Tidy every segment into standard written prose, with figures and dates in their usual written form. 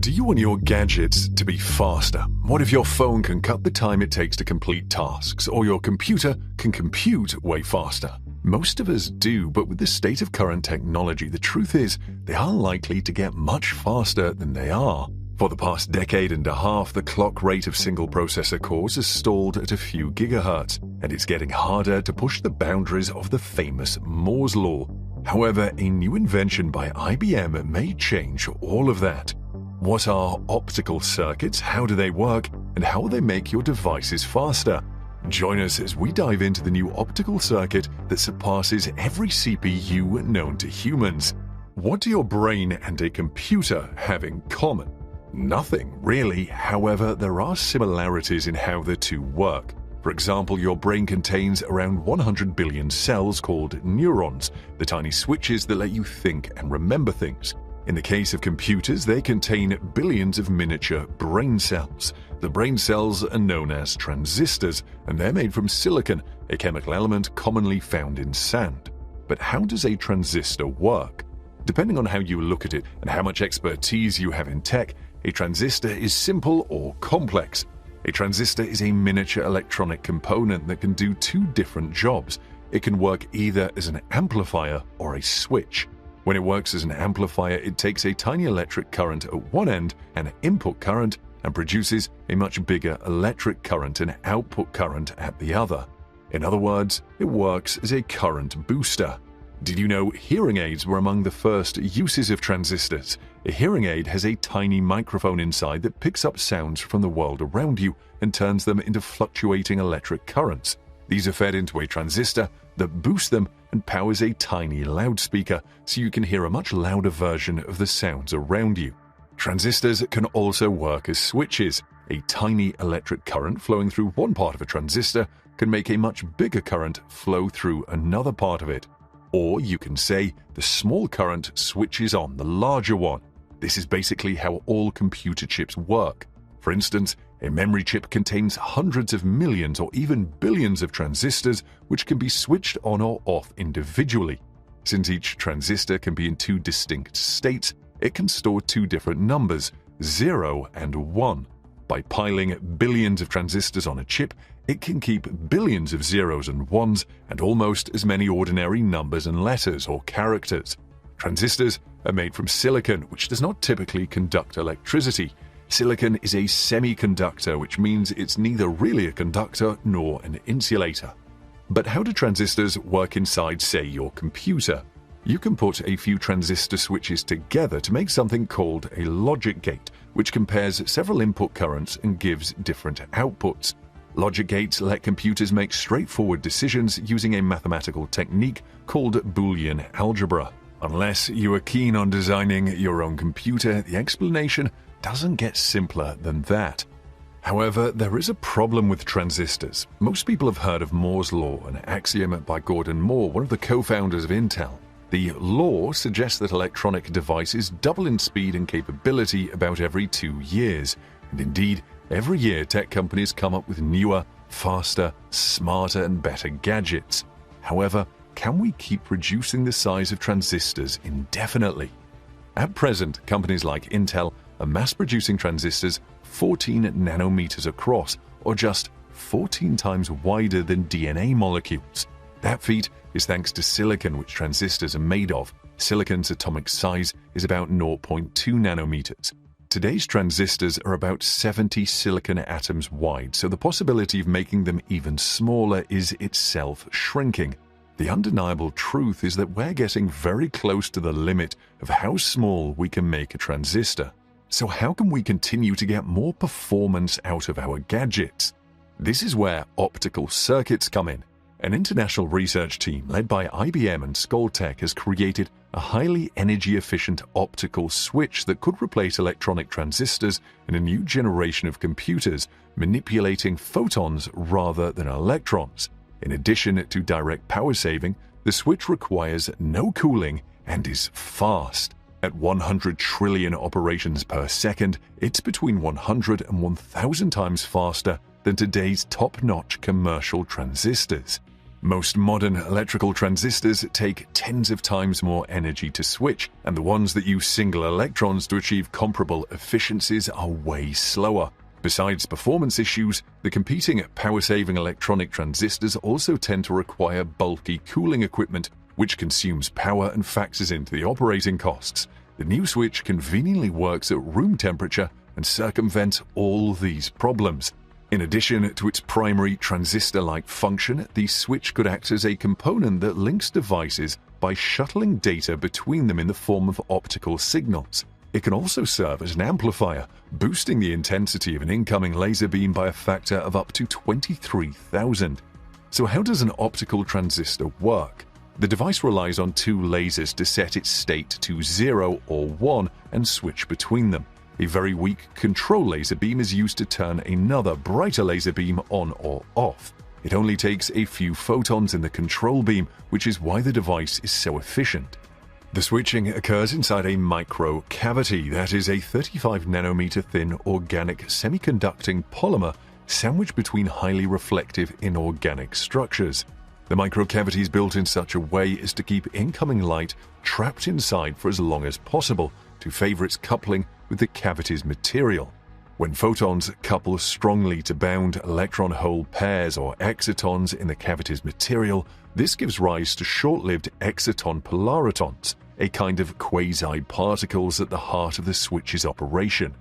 Do you want your gadgets to be faster? What if your phone can cut the time it takes to complete tasks, or your computer can compute way faster? Most of us do, but with the state of current technology, the truth is they are likely to get much faster than they are. For the past decade and a half, the clock rate of single processor cores has stalled at a few gigahertz, and it's getting harder to push the boundaries of the famous Moore's Law. However, a new invention by IBM may change all of that. What are optical circuits, how do they work, and how will they make your devices faster? Join us as we dive into the new optical circuit that surpasses every CPU known to humans. What do your brain and a computer have in common? Nothing, really. However, there are similarities in how the two work. For example, your brain contains around 100 billion cells called neurons, the tiny switches that let you think and remember things. In the case of computers, they contain billions of miniature brain cells. The brain cells are known as transistors, and they're made from silicon, a chemical element commonly found in sand. But how does a transistor work? Depending on how you look at it and how much expertise you have in tech, a transistor is simple or complex. A transistor is a miniature electronic component that can do two different jobs. It can work either as an amplifier or a switch. When it works as an amplifier, it takes a tiny electric current at one end, an input current, and produces a much bigger electric current and output current at the other. In other words, it works as a current booster. Did you know hearing aids were among the first uses of transistors? A hearing aid has a tiny microphone inside that picks up sounds from the world around you and turns them into fluctuating electric currents. These are fed into a transistor that boosts them and powers a tiny loudspeaker, so you can hear a much louder version of the sounds around you. Transistors can also work as switches. A tiny electric current flowing through one part of a transistor can make a much bigger current flow through another part of it. Or you can say the small current switches on the larger one. This is basically how all computer chips work. For instance, a memory chip contains hundreds of millions or even billions of transistors which can be switched on or off individually. Since each transistor can be in two distinct states, it can store two different numbers, 0 and 1. By piling billions of transistors on a chip, it can keep billions of zeros and ones and almost as many ordinary numbers and letters or characters. Transistors are made from silicon, which does not typically conduct electricity. Silicon is a semiconductor, which means it's neither really a conductor nor an insulator. But how do transistors work inside, say, your computer? You can put a few transistor switches together to make something called a logic gate, which compares several input currents and gives different outputs. Logic gates let computers make straightforward decisions using a mathematical technique called Boolean algebra. Unless you are keen on designing your own computer, the explanation doesn't get simpler than that. However, there is a problem with transistors. Most people have heard of Moore's Law, an axiom by Gordon Moore, one of the co-founders of Intel. The law suggests that electronic devices double in speed and capability about every 2 years. And indeed, every year tech companies come up with newer, faster, smarter, and better gadgets. However, can we keep reducing the size of transistors indefinitely? At present, companies like Intel are mass-producing transistors 14 nanometers across, or just 14 times wider than DNA molecules. That feat is thanks to silicon, which transistors are made of. Silicon's atomic size is about 0.2 nanometers. Today's transistors are about 70 silicon atoms wide, so the possibility of making them even smaller is itself shrinking. The undeniable truth is that we're getting very close to the limit of how small we can make a transistor. So how can we continue to get more performance out of our gadgets? This is where optical circuits come in. An international research team led by IBM and Skoltech has created a highly energy-efficient optical switch that could replace electronic transistors in a new generation of computers, manipulating photons rather than electrons. In addition to direct power saving, the switch requires no cooling and is fast. At 100 trillion operations per second, it's between 100 and 1,000 times faster than today's top-notch commercial transistors. Most modern electrical transistors take tens of times more energy to switch, and the ones that use single electrons to achieve comparable efficiencies are way slower. Besides performance issues, the competing power-saving electronic transistors also tend to require bulky cooling equipment, which consumes power and factors into the operating costs. The new switch conveniently works at room temperature and circumvents all these problems. In addition to its primary transistor-like function, the switch could act as a component that links devices by shuttling data between them in the form of optical signals. It can also serve as an amplifier, boosting the intensity of an incoming laser beam by a factor of up to 23,000. So how does an optical transistor work? The device relies on two lasers to set its state to 0 or 1 and switch between them. A very weak control laser beam is used to turn another brighter laser beam on or off. It only takes a few photons in the control beam, which is why the device is so efficient. The switching occurs inside a micro cavity, that is a 35 nanometer thin organic semiconducting polymer sandwiched between highly reflective inorganic structures. The microcavity is built in such a way as to keep incoming light trapped inside for as long as possible to favor its coupling with the cavity's material. When photons couple strongly to bound electron-hole pairs or excitons in the cavity's material, this gives rise to short-lived exciton polaritons, a kind of quasi-particles at the heart of the switch's operation.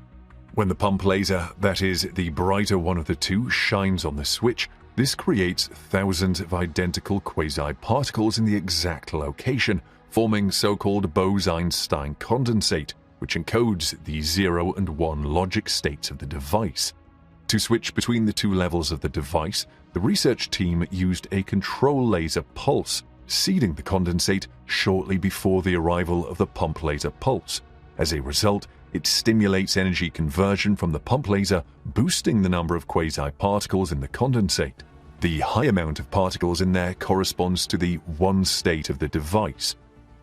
When the pump laser, that is, the brighter one of the two, shines on the switch, this creates thousands of identical quasi-particles in the exact location, forming so-called Bose-Einstein condensate, which encodes the 0 and 1 logic states of the device. To switch between the two levels of the device, the research team used a control laser pulse, seeding the condensate shortly before the arrival of the pump laser pulse. As a result, it stimulates energy conversion from the pump laser, boosting the number of quasi-particles in the condensate. The high amount of particles in there corresponds to the 1 state of the device.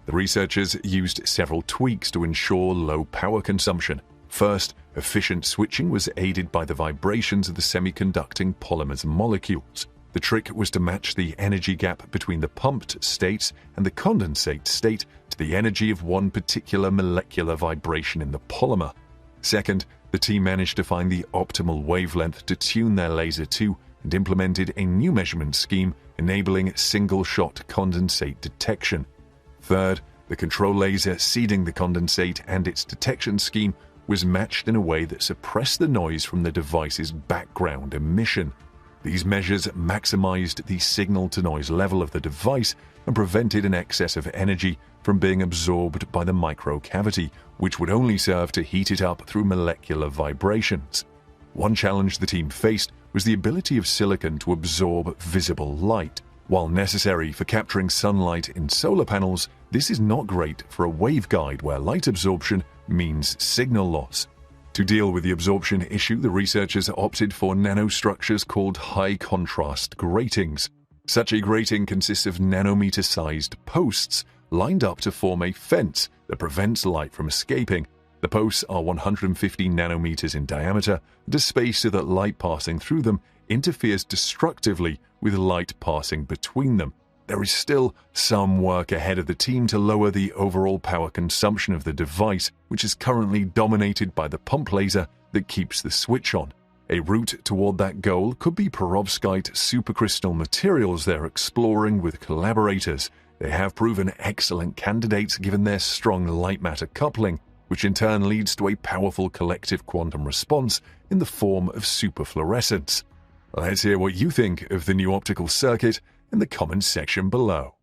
The researchers used several tweaks to ensure low power consumption. First, efficient switching was aided by the vibrations of the semiconducting polymer's molecules. The trick was to match the energy gap between the pumped states and the condensate state to the energy of one particular molecular vibration in the polymer. Second, the team managed to find the optimal wavelength to tune their laser to and implemented a new measurement scheme enabling single-shot condensate detection. Third, the control laser seeding the condensate and its detection scheme was matched in a way that suppressed the noise from the device's background emission. These measures maximized the signal-to-noise level of the device and prevented an excess of energy from being absorbed by the microcavity, which would only serve to heat it up through molecular vibrations. One challenge the team faced was the ability of silicon to absorb visible light. While necessary for capturing sunlight in solar panels, this is not great for a waveguide where light absorption means signal loss. To deal with the absorption issue, the researchers opted for nanostructures called high-contrast gratings. Such a grating consists of nanometer-sized posts lined up to form a fence that prevents light from escaping. The posts are 150 nanometers in diameter at a space so that light passing through them interferes destructively with light passing between them. There is still some work ahead of the team to lower the overall power consumption of the device, which is currently dominated by the pump laser that keeps the switch on. A route toward that goal could be perovskite supercrystal materials they're exploring with collaborators. They have proven excellent candidates given their strong light-matter coupling, which in turn leads to a powerful collective quantum response in the form of superfluorescence. Let's hear what you think of the new optical circuit in the comments section below.